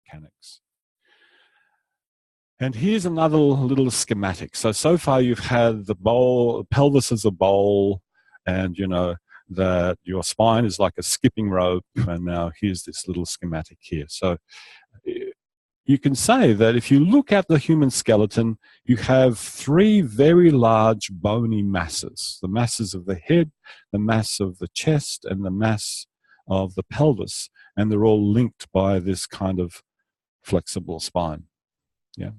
mechanics. And here's another little schematic. So far you've had the pelvis as a bowl, and you know that your spine is like a skipping rope, and now here's this little schematic here. So you can say that if you look at the human skeleton, you have three very large bony masses: the masses of the head, the mass of the chest, and the mass of the pelvis, and they're all linked by this kind of flexible spine. Yeah.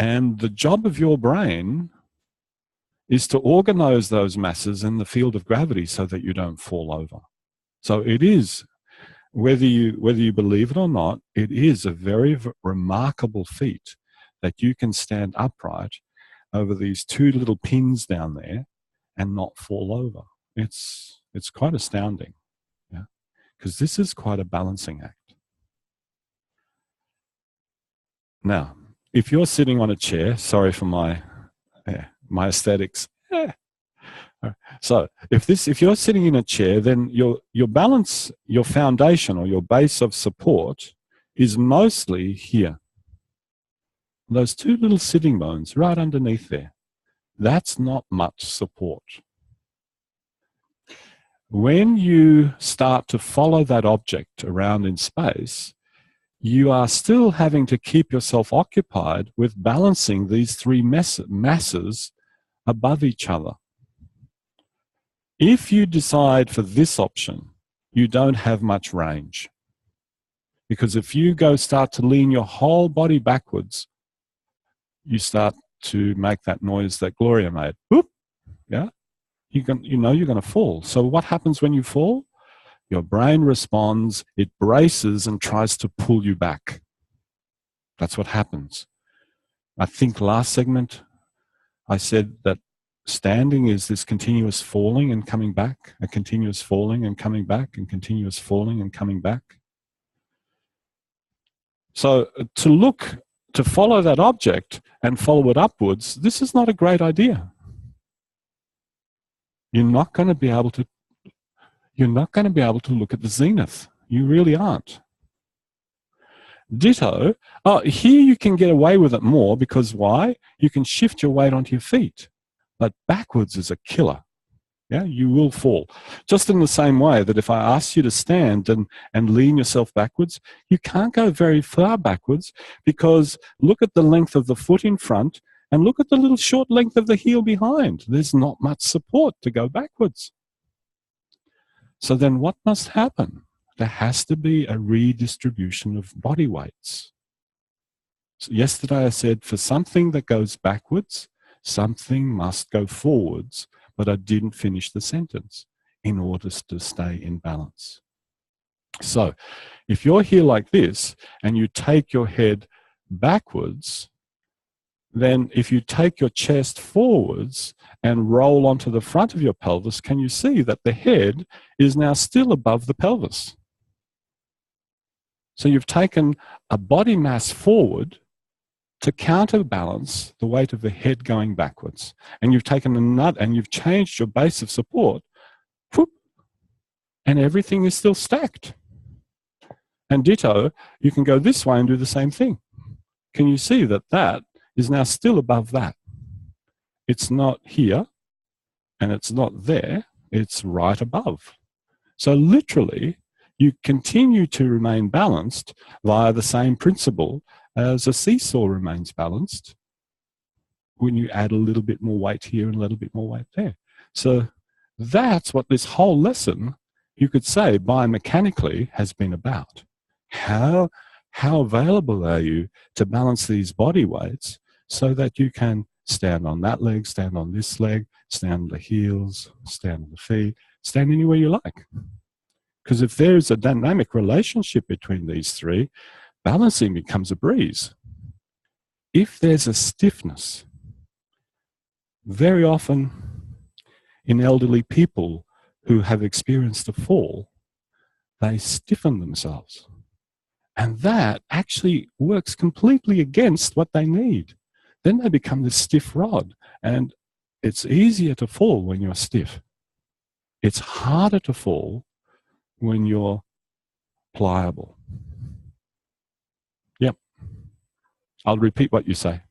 And the job of your brain is to organize those masses in the field of gravity so that you don't fall over. So it is, whether you believe it or not, it is a very remarkable feat that you can stand upright over these two little pins down there and not fall over. It's quite astounding, yeah, because this is quite a balancing act. Now, if you're sitting on a chair, sorry for my aesthetics. So if you're sitting in a chair, then your balance, your foundation or your base of support is mostly here. Those two little sitting bones right underneath there. That's not much support. When you start to follow that object around in space, you are still having to keep yourself occupied with balancing these three masses above each other. If you decide for this option, you don't have much range. Because if you start to lean your whole body backwards, you start to make that noise that Gloria made. Whoop, yeah? You know you're going to fall. So what happens when you fall? Your brain responds, it braces and tries to pull you back. That's what happens. I think last segment I said that standing is this continuous falling and coming back, a continuous falling and coming back, and continuous falling and coming back. So to follow that object and follow it upwards, this is not a great idea. You're not going to be able to look at the zenith. You really aren't. Ditto. Oh, here you can get away with it more because why? You can shift your weight onto your feet. But backwards is a killer. Yeah, you will fall. Just in the same way that if I ask you to stand and lean yourself backwards, you can't go very far backwards because look at the length of the foot in front and look at the little short length of the heel behind. There's not much support to go backwards. So then what must happen? There has to be a redistribution of body weights. So yesterday I said for something that goes backwards, something must go forwards, but I didn't finish the sentence in order to stay in balance. So if you're here like this and you take your head backwards, then if you take your chest forwards and roll onto the front of your pelvis, can you see that the head is now still above the pelvis? So you've taken a body mass forward to counterbalance the weight of the head going backwards. And you've taken a nut and you've changed your base of support, whoop, and everything is still stacked. And ditto, you can go this way and do the same thing. Can you see that that is now still above that? It's not here and it's not there, it's right above. So literally, you continue to remain balanced via the same principle as a seesaw remains balanced when you add a little bit more weight here and a little bit more weight there. So that's what this whole lesson, you could say, biomechanically has been about. How available are you to balance these body weights so that you can stand on that leg, stand on this leg, stand on the heels, stand on the feet, stand anywhere you like. Because if there's a dynamic relationship between these three, balancing becomes a breeze. If there's a stiffness, very often in elderly people who have experienced a fall, they stiffen themselves. And that actually works completely against what they need. Then they become this stiff rod. And it's easier to fall when you're stiff. It's harder to fall when you're pliable. I'll repeat what you say.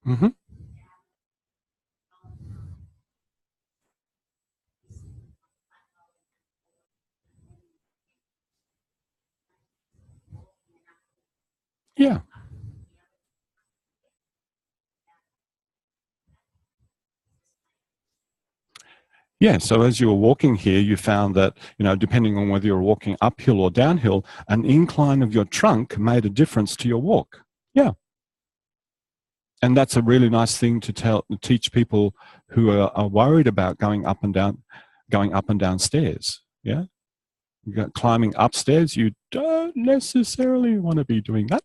Mm-hmm. Yeah. Yeah, so as you were walking here, you found that, depending on whether you're walking uphill or downhill, an incline of your trunk made a difference to your walk. Yeah. And that's a really nice thing to teach people who are worried about going up and down stairs. Yeah. Climbing upstairs, you don't necessarily want to be doing that.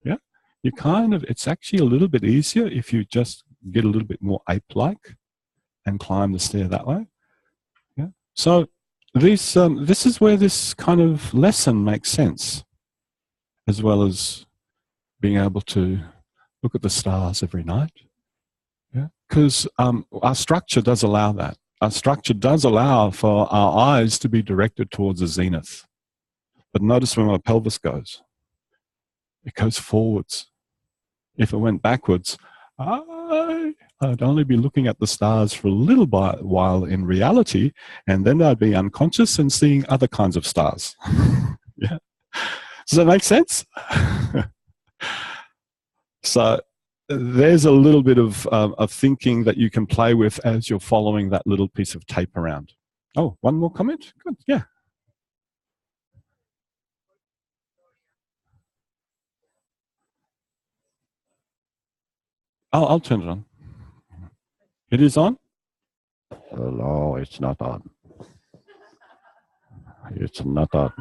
Yeah. It's actually a little bit easier if you just get a little bit more ape-like and climb the stair that way. Yeah. So this is where this kind of lesson makes sense, as well as being able to look at the stars every night. Yeah. Because our structure does allow that. Our structure does allow for our eyes to be directed towards the zenith. But notice where my pelvis goes. It goes forwards. If it went backwards, I'd only be looking at the stars for a little while in reality, and then I'd be unconscious and seeing other kinds of stars. Yeah. Does that make sense? So there's a little bit of thinking that you can play with as you're following that little piece of tape around. Oh, one more comment? Good, yeah. I'll turn it on. It is on? No, it's not on. It's not on.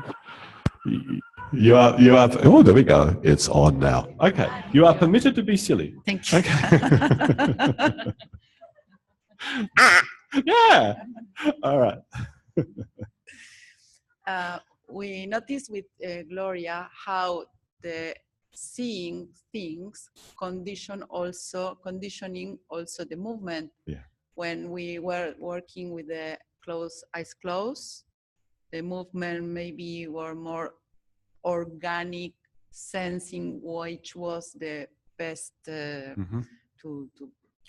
You are, oh, there we go. It's on now. Okay. You are permitted to be silly. Thank you. Okay. Yeah. All right. We noticed with Gloria how the seeing things conditioning also the movement. Yeah. When we were working with the eyes closed, the movement maybe were more organic, sensing which was the best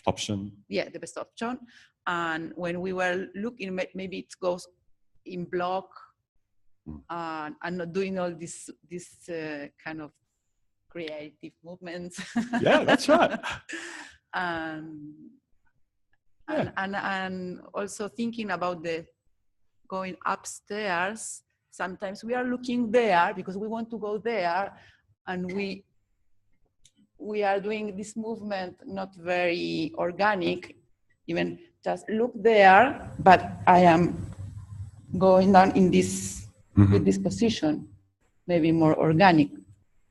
Option. Yeah, the best option. And when we were looking, maybe it goes in block and not doing all this kind of creative movements. Yeah, that's right. And also thinking about the going upstairs. Sometimes we are looking there because we want to go there, and we are doing this movement not very organic, even just look there, but I am going down in this with this position, maybe more organic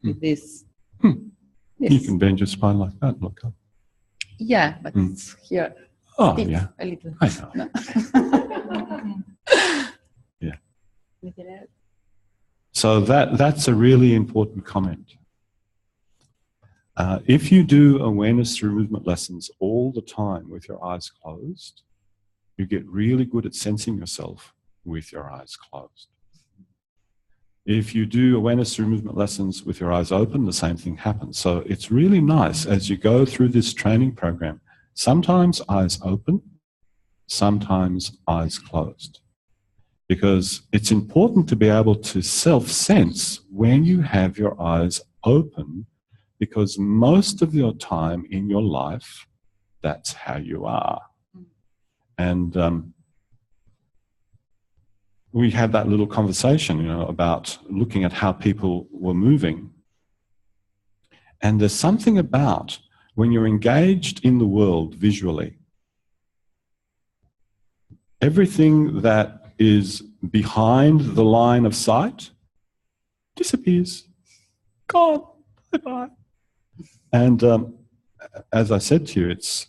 with this. Yes. You can bend your spine like that. Look up. Yeah, but it's here. Oh, yeah. A little. I know. No. Yeah. So that's a really important comment. If you do awareness through movement lessons all the time with your eyes closed, you get really good at sensing yourself with your eyes closed. If you do awareness through movement lessons with your eyes open, the same thing happens. So it's really nice as you go through this training program, sometimes eyes open, sometimes eyes closed. Because it's important to be able to self-sense when you have your eyes open, because most of your time in your life, that's how you are. And we had that little conversation, about looking at how people were moving. And there's something about when you're engaged in the world visually, everything that is behind the line of sight disappears. Gone. Bye-bye. And as I said to you, it's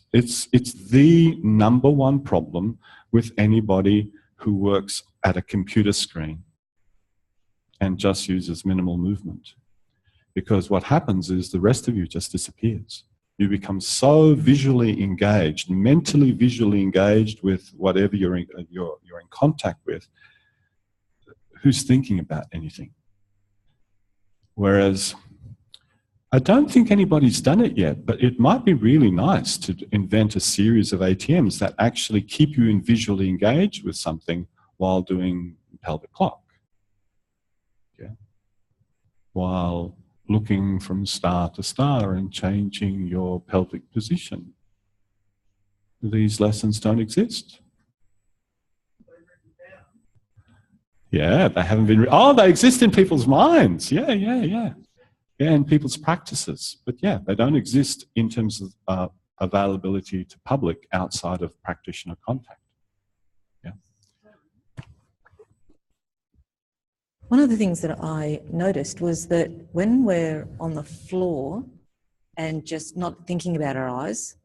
the number one problem with anybody who works at a computer screen and just uses minimal movement. Because what happens is the rest of you just disappears. You become so visually engaged, mentally visually engaged with whatever you're in contact with. Who's thinking about anything? Whereas I don't think anybody's done it yet, but it might be really nice to invent a series of ATMs that actually keep you visually engaged with something while doing pelvic clock. Yeah. While looking from star to star and changing your pelvic position. These lessons don't exist. Yeah, they haven't been... Oh, they exist in people's minds. Yeah, and people's practices. But yeah, they don't exist in terms of availability to public outside of practitioner contact. Yeah. One of the things that I noticed was that when we're on the floor and just not thinking about our eyes,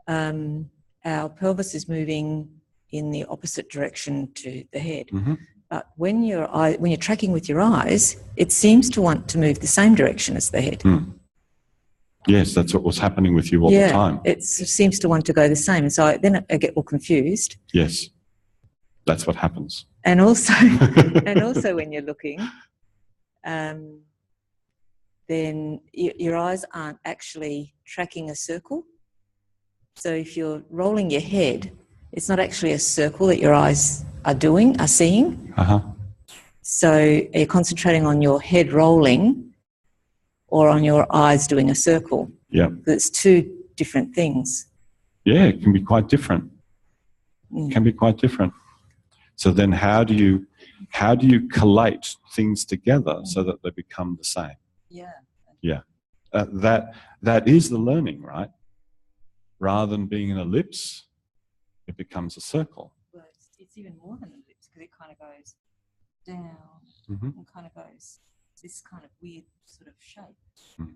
our pelvis is moving in the opposite direction to the head. Mm-hmm. But when you're tracking with your eyes, it seems to want to move the same direction as the head. Mm. Yes, that's what was happening with you all the time. It seems to want to go the same. And so then I get all confused. Yes, that's what happens. And also, when you're looking, then your eyes aren't actually tracking a circle. So if you're rolling your head, it's not actually a circle that your eyes are seeing. Uh-huh. So you're concentrating on your head rolling or on your eyes doing a circle. Yeah. It's two different things. Yeah, it can be quite different. Mm. It can be quite different. So then how do you collate things together so that they become the same? Yeah. Yeah. That is the learning, right? Rather than being an ellipse, it becomes a circle. Well, it's even more than an ellipse because it kind of goes down and kind of goes this kind of weird sort of shape. Mm.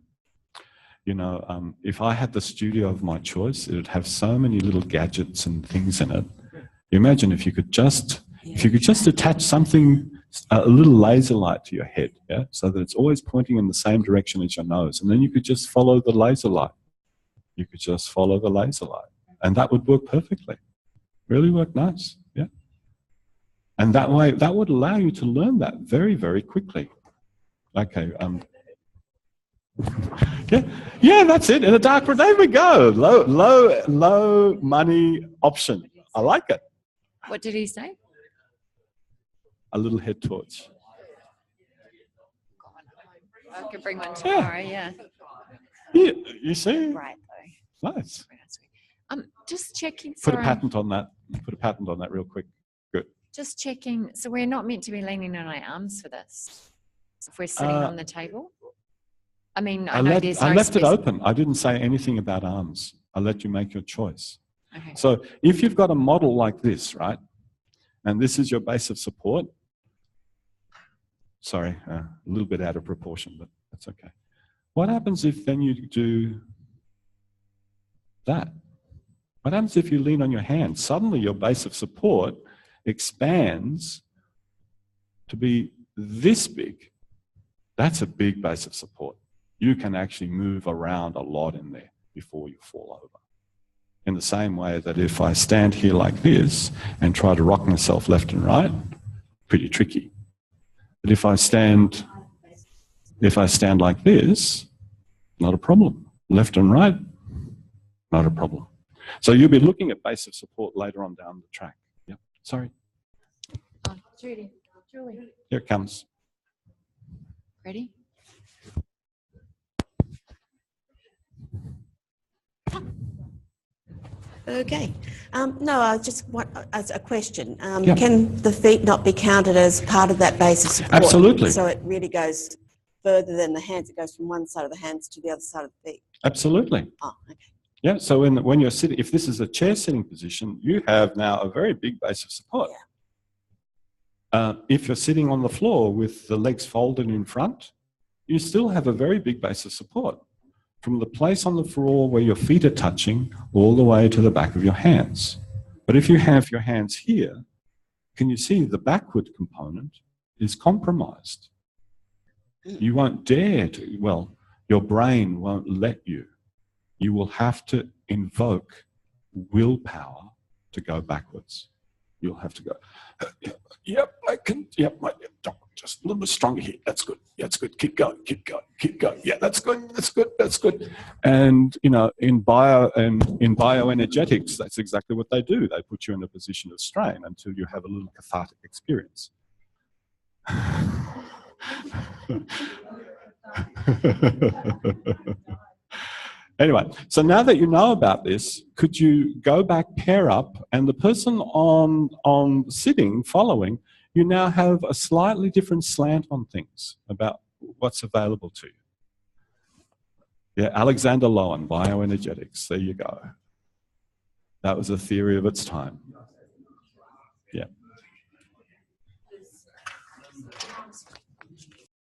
You know, if I had the studio of my choice, it would have so many little gadgets and things in it. You imagine if you could just attach something, a little laser light to your head, yeah, so that it's always pointing in the same direction as your nose, and then you could just follow the laser light. You could just follow the laser light, and that would work perfectly. Really work nice, yeah. And that way, that would allow you to learn that very, very quickly. Okay. Yeah, that's it. In the dark room, there we go. Low money option. I like it. What did he say? A little head torch. I could bring one tomorrow. Yeah. Yeah, you see. Right though. Nice. Just checking. Put a patent on that. Put a patent on that real quick. Good. Just checking. So we're not meant to be leaning on our arms for this. If we're sitting on the table. I mean, I left it open. I didn't say anything about arms. I let you make your choice. Okay. So if you've got a model like this, right, and this is your base of support, sorry, a little bit out of proportion, but that's okay. What happens if then you do that? What happens if you lean on your hand? Suddenly your base of support expands to be this big. That's a big base of support. You can actually move around a lot in there before you fall over. In the same way that if I stand here like this and try to rock myself left and right, pretty tricky. But if I stand like this, not a problem. Left and right, not a problem. So you'll be looking at base of support later on down the track. Yep. Sorry. Oh, Julie. Here it comes. Ready? Okay. No, I just want as a question. Can the feet not be counted as part of that base of support? Absolutely. So it really goes further than the hands. It goes from one side of the hands to the other side of the feet. Absolutely. Oh, okay. Yeah. So when you're sitting, if this is a chair sitting position, you have now a very big base of support. Yeah. If you're sitting on the floor with the legs folded in front, you still have a very big base of support. From the place on the floor where your feet are touching all the way to the back of your hands. But if you have your hands here, can you see the backward component is compromised? You won't dare to, well, your brain won't let you. you will have to invoke willpower to go backwards. You'll have to go, yep, I can, yep, just a little bit stronger here. That's good. Yeah, that's good. Keep going, keep going, keep going. Yeah, that's good, that's good, that's good. And, you know, in bioenergetics, that's exactly what they do. They put you in a position of strain until you have a little cathartic experience. Anyway, so now that you know about this, could you go back, pair up, and the person on sitting, following, you now have a slightly different slant on things about what's available to you. Yeah, Alexander Lowen, bioenergetics, there you go. That was a theory of its time.